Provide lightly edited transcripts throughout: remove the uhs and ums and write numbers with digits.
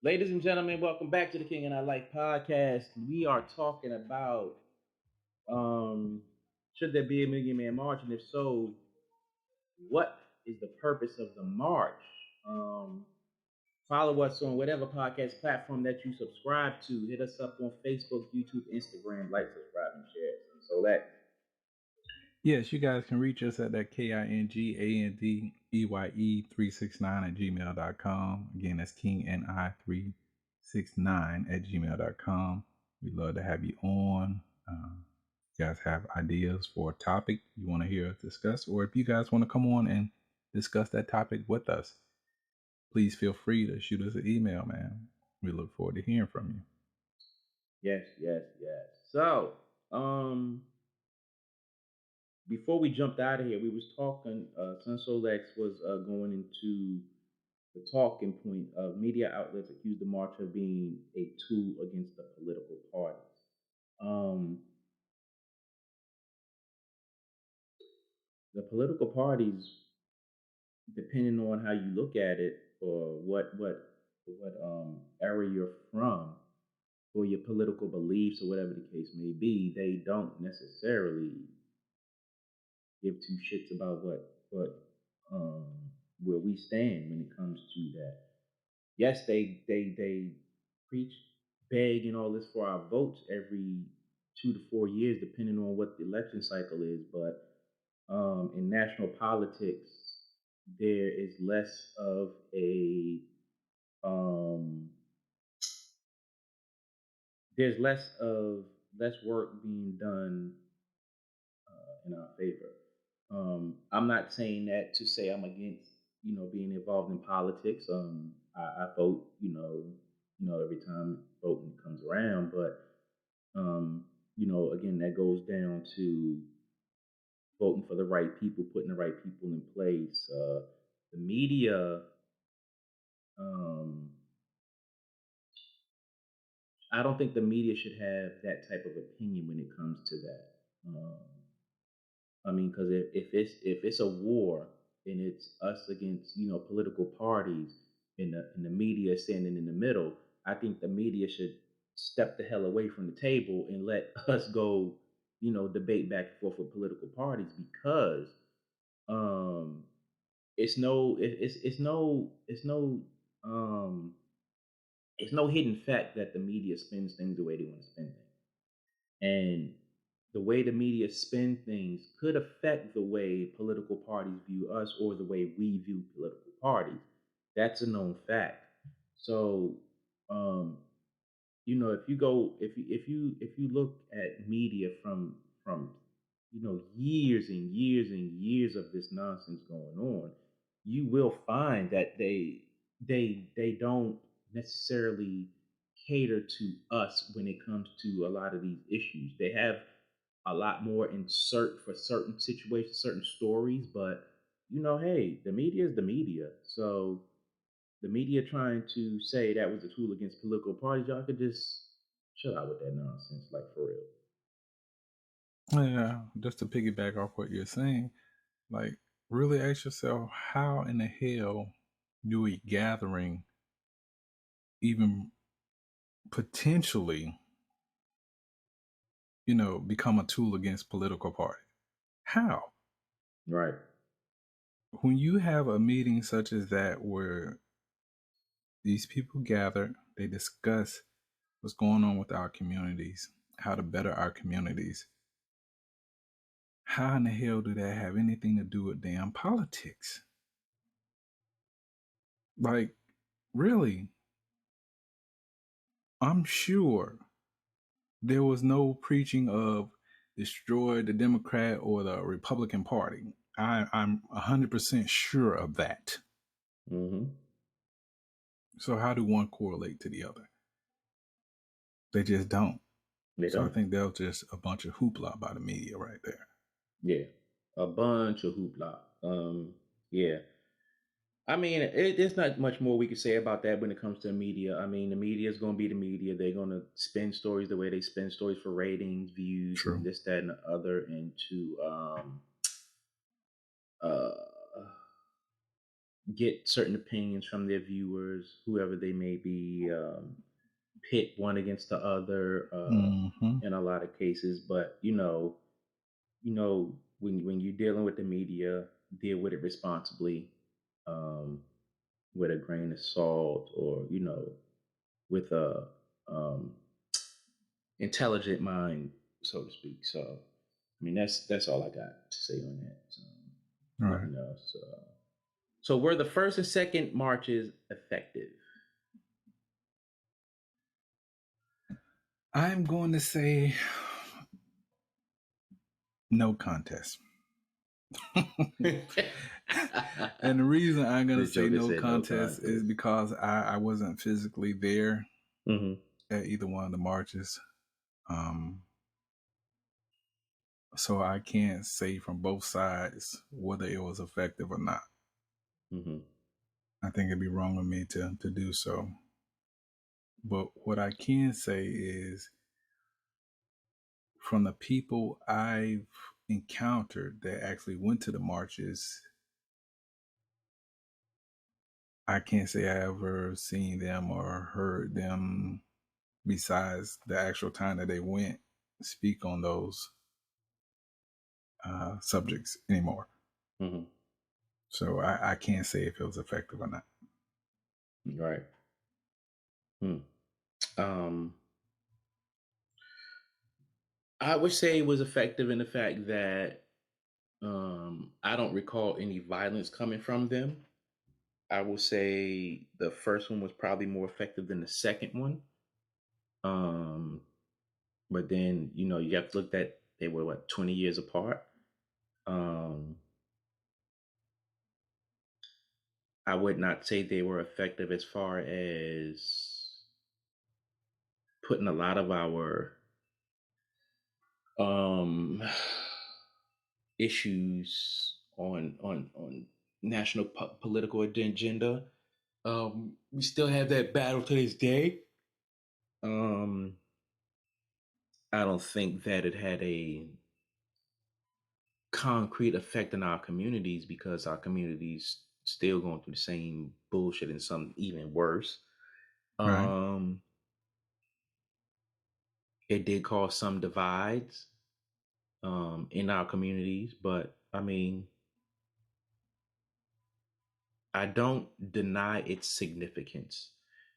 Ladies and gentlemen, welcome back to the King and I Life podcast. We are talking about should there be a Million Man March, and if so, what is the purpose of the march? Um, Follow us on whatever podcast platform that you subscribe to. Hit us up on Facebook, YouTube, Instagram, like, subscribe, and share. So that Yes, you guys can reach us at that KingAndEye369 at gmail.com. Again, that's KingAndEye369 at gmail.com. We'd love to have you on. You guys have ideas for a topic you want to hear us discuss, or if you guys want to come on and discuss that topic with us, please feel free to shoot us an email, man. We look forward to hearing from you. yes. So, before we jumped out of here, we was talking. Sun Solex was going into the talking point of media outlets accuse the march of being a tool against the political parties. Um, the political parties, depending on how you look at it or what area you're from, or your political beliefs or whatever the case may be, they don't necessarily give two shits about what where we stand when it comes to that. Yes, they preach, beg, and all this for our votes every 2 to 4 years, depending on what the election cycle is. But in national politics, there is less of a there's less work being done in our favor. I'm not saying that to say I'm against being involved in politics. I vote every time voting comes around, but again, that goes down to voting for the right people, putting the right people in place. The media, um, I don't think the media should have that type of opinion when it comes to that. I mean, because if it's a war and it's us against political parties, and the media standing in the middle, I think the media should step the hell away from the table and let us go, debate back and forth with political parties, because um, um, it's no hidden fact that the media spins things the way they want to spin things. And the way the media spin things could affect the way political parties view us or the way we view political parties. That's a known fact. So, um, if you look at media from years and years and years of this nonsense going on, you will find that they don't necessarily cater to us when it comes to a lot of these issues. They have a lot more for certain situations, certain stories, but hey, the media is the media. So the media trying to say that was a tool against political parties, y'all could just chill out with that nonsense, like, for real. Yeah, just to piggyback off what you're saying, like, really ask yourself, how in the hell do a gathering even potentially, become a tool against political party? How? Right. When you have a meeting such as that where these people gather, they discuss what's going on with our communities, how to better our communities, how in the hell do that have anything to do with damn politics? Like, really? I'm sure there was no preaching of destroy the Democrat or the Republican Party. I'm 100% sure of that. Mm-hmm. So how do one correlate to the other? They just don't. They So I don't. think that was just a bunch of hoopla by the media right there. Yeah, a bunch of hoopla. Yeah. I mean, there's not much more we can say about that when it comes to the media. I mean, the media is going to be the media. They're going to spin stories the way they spin stories for ratings, views, True. and this, that, and the other, and to uh, get certain opinions from their viewers, whoever they may be, pit one against the other Mm-hmm. in a lot of cases. But when you're dealing with the media, deal with it responsibly, um, with a grain of salt, or with a um, intelligent mind, so to speak. So, I mean, that's all I got to say on that. So, All right. nothing else. So, were the first and second marches effective? I'm going to say no contest. And the reason I'm going to The say Joker no said no contest is contest. because I wasn't physically there Mm-hmm. at either one of the marches. So I can't say from both sides whether it was effective or not. Mm-hmm. I think it'd be wrong of me to do so. But what I can say is from the people I've encountered that actually went to the marches, I can't say I ever seen them or heard them besides the actual time that they went speak on those subjects anymore. Mm-hmm. So I can't say if it was effective or not. Right. Hmm. Um, I would say it was effective in the fact that I don't recall any violence coming from them. I would say the first one was probably more effective than the second one. Um, but then you have to look at they were 20 years apart. Um, I would not say they were effective as far as putting a lot of our um, issues on national political agenda. We still have that battle to this day. Um, I don't think that it had a concrete effect in our communities because our communities still going through the same bullshit and some even worse. Right. Um, it did cause some divides in our communities, but I mean, I don't deny its significance.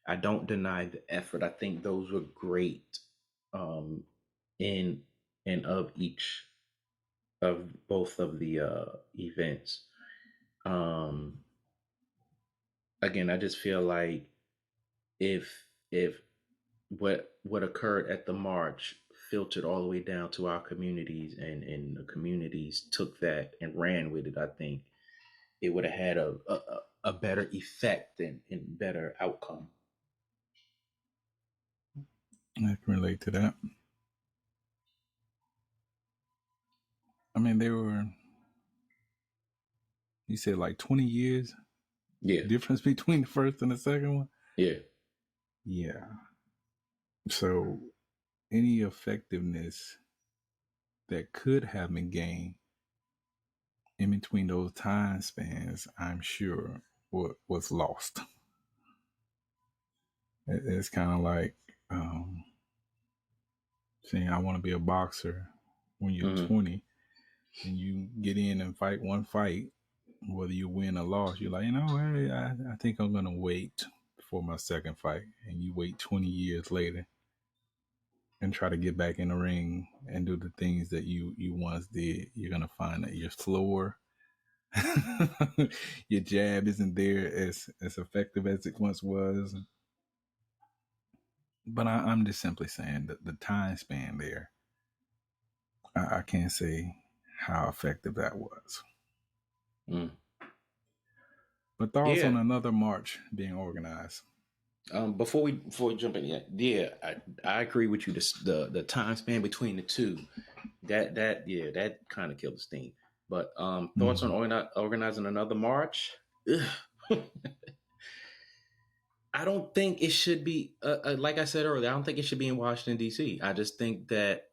I don't deny the effort. I think those were great um, in and of each of both of the events. Um, Again, I just feel like if if what occurred at the march filtered all the way down to our communities, and the communities took that and ran with it, I think it would have had a better effect and better outcome. I can relate to that. I mean, they were, you said like 20 years Yeah, difference between the first and the second one? yeah. Yeah. So any effectiveness that could have been gained in between those time spans, I'm sure, was lost. It's kind of like saying, I want to be a boxer when you're Mm-hmm. 20 and you get in and fight one fight, whether you win or loss, you're like, hey, I think I'm going to wait for my second fight. And you wait 20 years later and try to get back in the ring and do the things that you once did. You're going to find that you're slower. Your jab isn't there as effective as it once was. But I'm just simply saying that the time span there, I can't say how effective that was. Mm. But thoughts Yeah. on another march being organized? Before we jump in, yeah, I agree with you. The time span between the two, that kind of killed the steam. But thoughts on Mm. organizing another march? I don't think it should be. Like I said earlier, I don't think it should be in Washington D.C. I just think that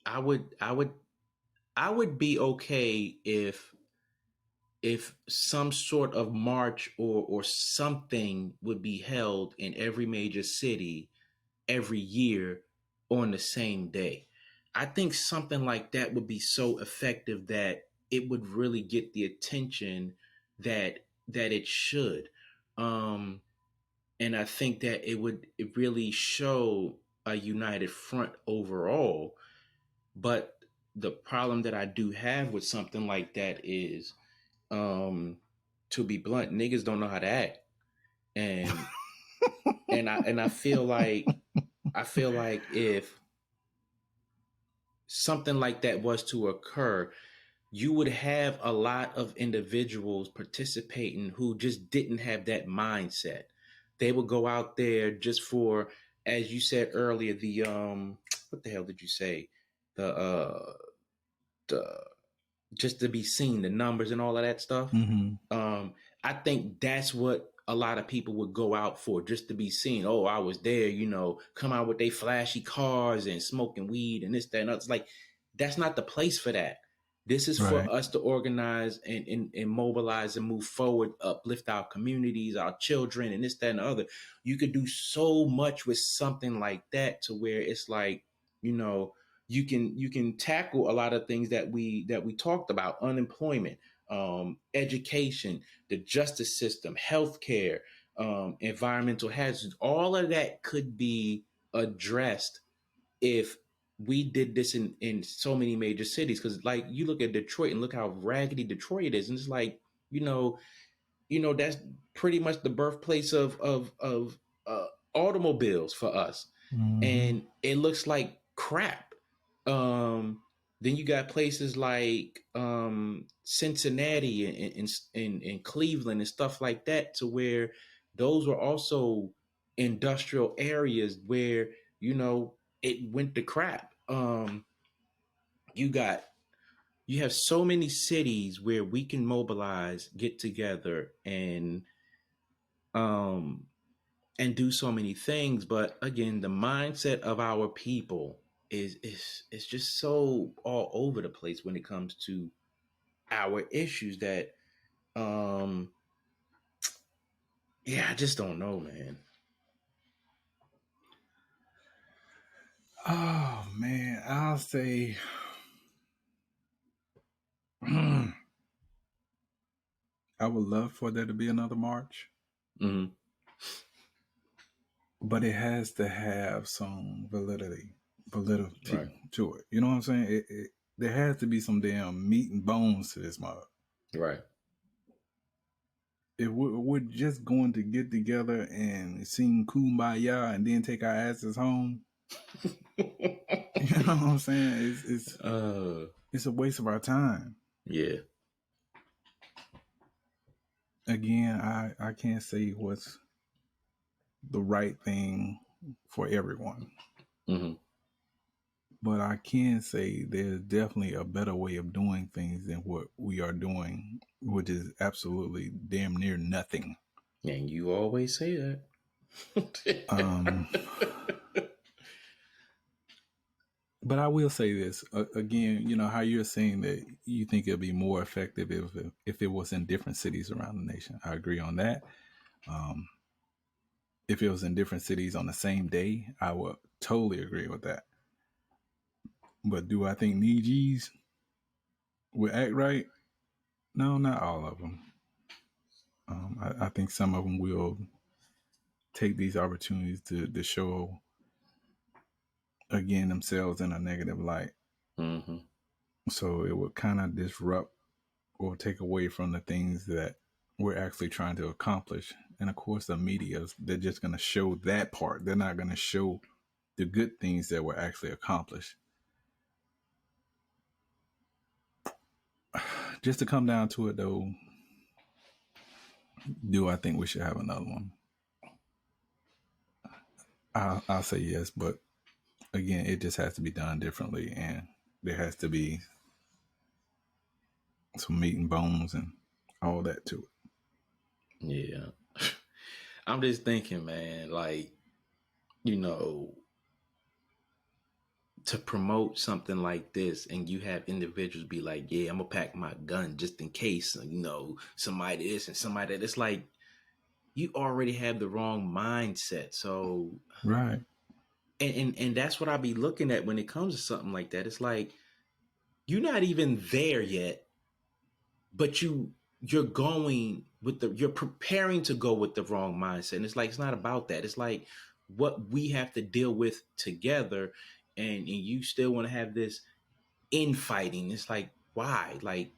I would be okay if if some sort of march or something would be held in every major city every year on the same day. I think something like that would be so effective that it would really get the attention that it should. Um, and I think that it really show a united front overall. But the problem that I do have with something like that is, um, to be blunt, niggas don't know how to act, and and I feel like if something like that was to occur, you would have a lot of individuals participating who just didn't have that mindset. They would go out there just for, as you said earlier, the what the hell did you say? The just to be seen, the numbers and all of that stuff. Mm-hmm. Um, I think that's what a lot of people would go out for, just to be seen. Oh, I was there, come out with they flashy cars and smoking weed and this, that, and that's like, that's not the place for that. This is for Right. us to organize and mobilize and move forward, uplift our communities, our children, and this, that, and the other. You could do so much with something like that to where it's like, you know, you can tackle a lot of things that we talked about: unemployment, education, the justice system, healthcare, environmental hazards. All of that could be addressed if we did this in so many major cities. Because like you look at Detroit and look how raggedy Detroit is, and it's like, you know that's pretty much the birthplace of uh, automobiles for us, Mm-hmm. and it looks like crap. Um, then you got places like Cincinnati and Cleveland and stuff like that, to where those were also industrial areas where you know it went to crap. You got you have so many cities where we can mobilize, get together, um and do so many things. But again, the mindset of our people is just so all over the place when it comes to our issues that, um yeah, I just don't know, man. Oh man, I'll say I would love for there to be another march, Mm-hmm. but it has to have some validity Right. to it. You know what I'm saying? There has to be some damn meat and bones to this mug. Right. If we're just going to get together and sing kumbaya and then take our asses home, you know what I'm saying? uh It's a waste of our time. yeah. Again, I can't say what's the right thing for everyone, Mm-hmm. but I can say there's definitely a better way of doing things than what we are doing, which is absolutely damn near nothing. And you always say Um, that. but I will say this again. You know how you're saying that you think it'll be more effective if it was in different cities around the nation. I agree on that. Um, if it was in different cities on the same day, I would totally agree with that. But do I think Nijis will act right? No, not all of them. I think some of them will take these opportunities to show again themselves in a negative light. Mm-hmm. So it would kind of disrupt or take away from the things that we're actually trying to accomplish. And of course, the media, they're just going to show that part. They're not going to show the good things that were actually accomplished. Just to come down to it, though, do I think we should have another one? I'll say yes, but again, it just has to be done differently, and there has to be some meat and bones and all that to it. Yeah. I'm just thinking, man, like, you know, to promote something like this, and you have individuals be like, yeah, I'm gonna pack my gun just in case, somebody this and somebody that. It's like you already have the wrong mindset. So Right. and that's what I be looking at when it comes to something like that. It's like you're not even there yet, but you're preparing to go with the wrong mindset. And it's like it's not about that. It's like what we have to deal with together, and you still want to have this infighting. It's like why? Like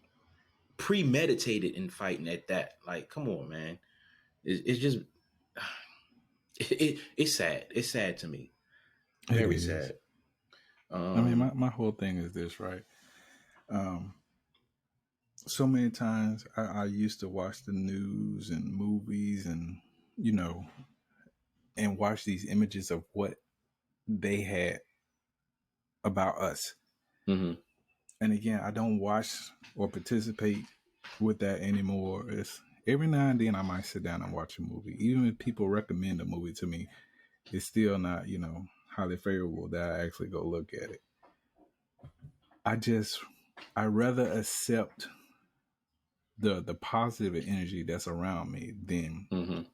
premeditated infighting at that. Like, come on, man. It's just it's sad. It's sad to me. It Very is. sad. I mean, Um, my whole thing is this, right? Um, so many times I used to watch the news and movies and, you know, and watch these images of what they had about us. mhm, And again, I don't watch or participate with that anymore. It's every now and then I might sit down and watch a movie. Even if people recommend a movie to me, it's still not, highly favorable that I actually go look at it. I rather accept the positive energy that's around me than mhm.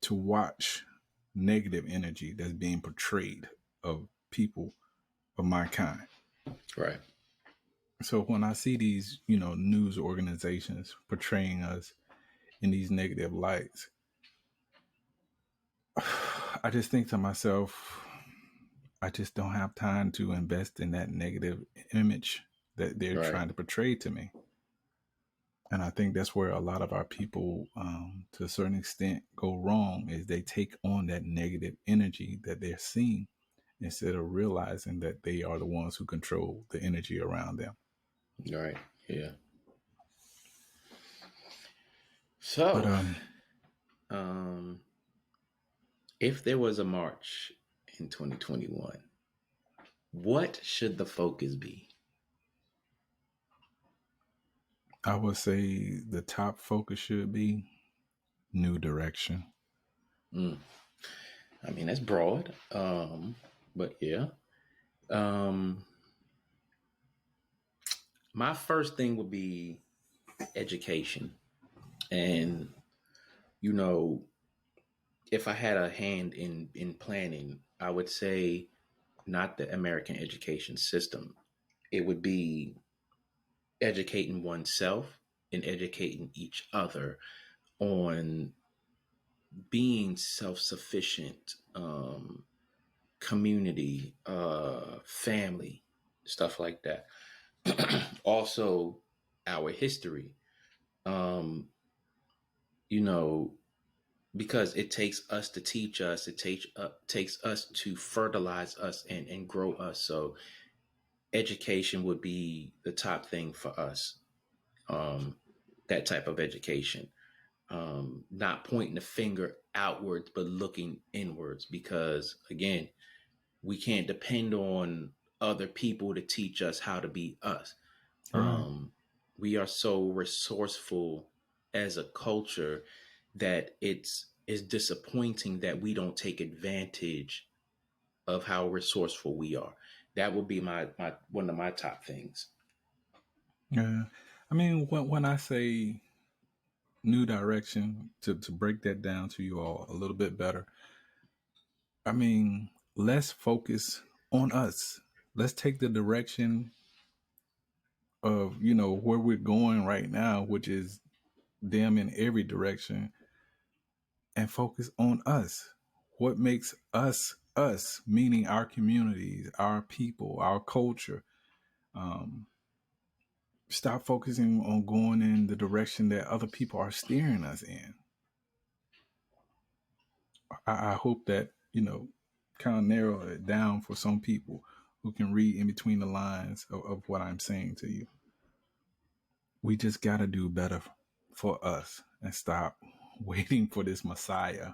to watch negative energy that's being portrayed of people of my kind. Right, So when I see these, news organizations portraying us in these negative lights, I just think to myself, I just don't have time to invest in that negative image that they're right, trying to portray to me. And I think that's where a lot of our people, to a certain extent, go wrong is they take on that negative energy that they're seeing instead of realizing that they are the ones who control the energy around them. right. Yeah. But So, um, if there was a march in 2021, what should the focus be? I would say the top focus should be new direction. Mm. I mean, that's broad, but yeah. Um, my first thing would be education, and you know, if I had a hand in planning, I would say not the American education system. It would be educating oneself and educating each other on being self-sufficient, community, family, stuff like that. Also, our history. Um, you know, because it takes us to teach us, takes us to fertilize us and grow us. So education would be the top thing for us. Um, that type of education. Not pointing the finger outwards, but looking inwards. Because again, we can't depend on other people to teach us how to be us. Right. Um, we are so resourceful as a culture that it's disappointing that we don't take advantage of how resourceful we are. That would be my one of my top things. Yeah. I mean, when I say new direction, to break that down to you all a little bit better, I mean, let's focus on us. Let's take the direction of, where we're going right now, which is them in every direction, and focus on us. What makes us us, meaning our communities, our people, our culture. Um, Stop focusing on going in the direction that other people are steering us in. I hope that, kind of narrow it down for some people who can read in between the lines of what I'm saying to you. We just got to do better for us and stop waiting for this Messiah.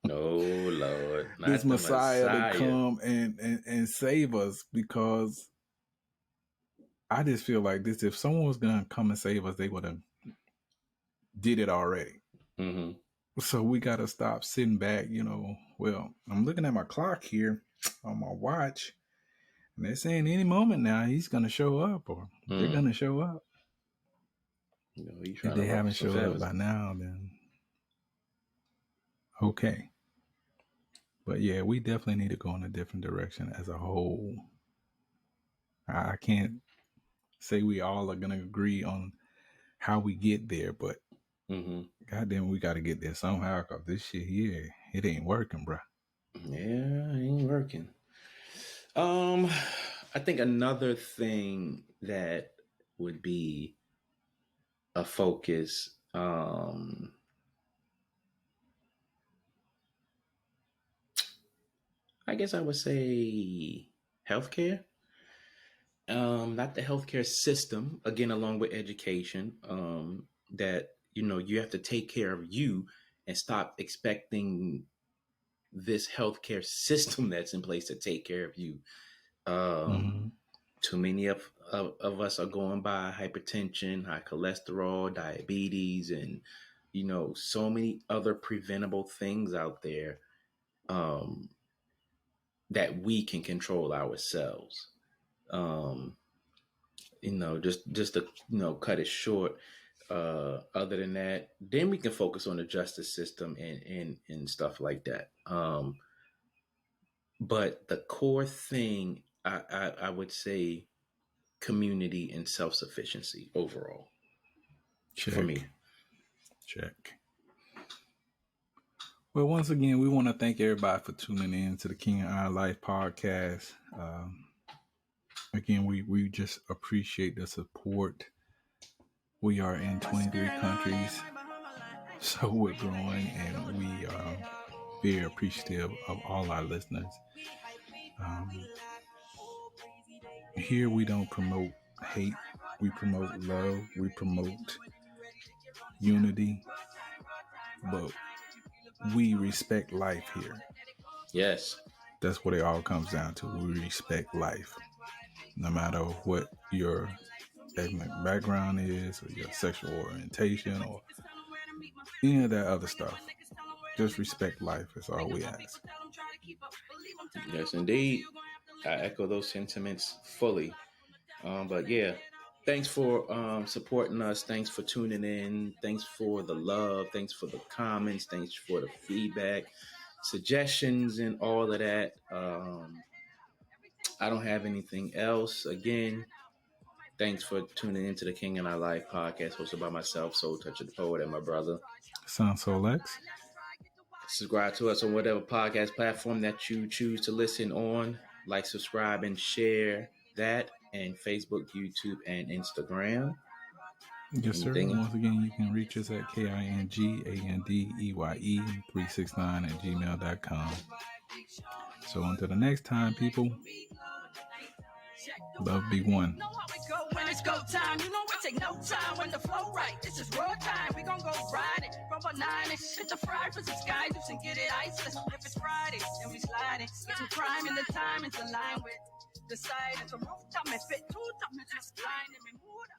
Oh Lord, This not the Messiah to Messiah. come and save us, because I just feel like this, if someone was going to come and save us, they would have did it already. Mm-hmm. So we got to stop sitting back, Well, I'm looking at my clock here on my watch, and they're saying any moment now he's going to show up or they're going to show up. He's If trying to they ruffle haven't some showed up feathers. by now, then okay. But yeah, we definitely need to go in a different direction as a whole. I can't say we all are going to agree on how we get there, but goddamn, we got to get there somehow because this shit here, it ain't working, bro. Yeah, it ain't working. I think another thing that would be a focus, I guess I would say healthcare. Not the healthcare system, again, along with education, that, you have to take care of you and stop expecting this healthcare system that's in place to take care of you. Too many of us are going by hypertension, high cholesterol, diabetes, and so many other preventable things out there, that we can control ourselves. Just to cut it short. Other than that, then we can focus on the justice system and stuff like that. But the core thing, I would say, community and self-sufficiency overall. Check. For me. Check. Well, once again, we want to thank everybody for tuning in to the King and I Life podcast. Again, we just appreciate the support. We are in 23 countries, so we're growing, and we are very appreciative of all our listeners. Here we don't promote hate, we promote love, we promote unity, but we respect life here. Yes. That's what it all comes down to. We respect life. No matter what your ethnic background is, or your sexual orientation, or any of that other stuff. Just respect life is all we ask. Yes, indeed. I echo those sentiments fully. But yeah, thanks for supporting us. Thanks for tuning in. Thanks for the love. Thanks for the comments. Thanks for the feedback, suggestions, and all of that. I don't have anything else. Again, thanks for tuning into the King and I Life podcast, hosted by myself, Soul Toucher the Poet, and my brother, Son Solex. Subscribe to us on whatever podcast platform that you choose to listen on. Like, subscribe, and share that. And Facebook, YouTube, and Instagram. Yes, sir. Once again, you can reach us at KingAndEye369@gmail.com. So until the next time, people, love be one. When it's go time, it take no time when the flow right. This is road time. We gon' go ride it. From a 9 and shit to fry for some sky juice and get it iceless. If it's Friday, then we slide it. Get some crime in the time it's aligned with. The side is a rooftop and fit 2 top and just line and move.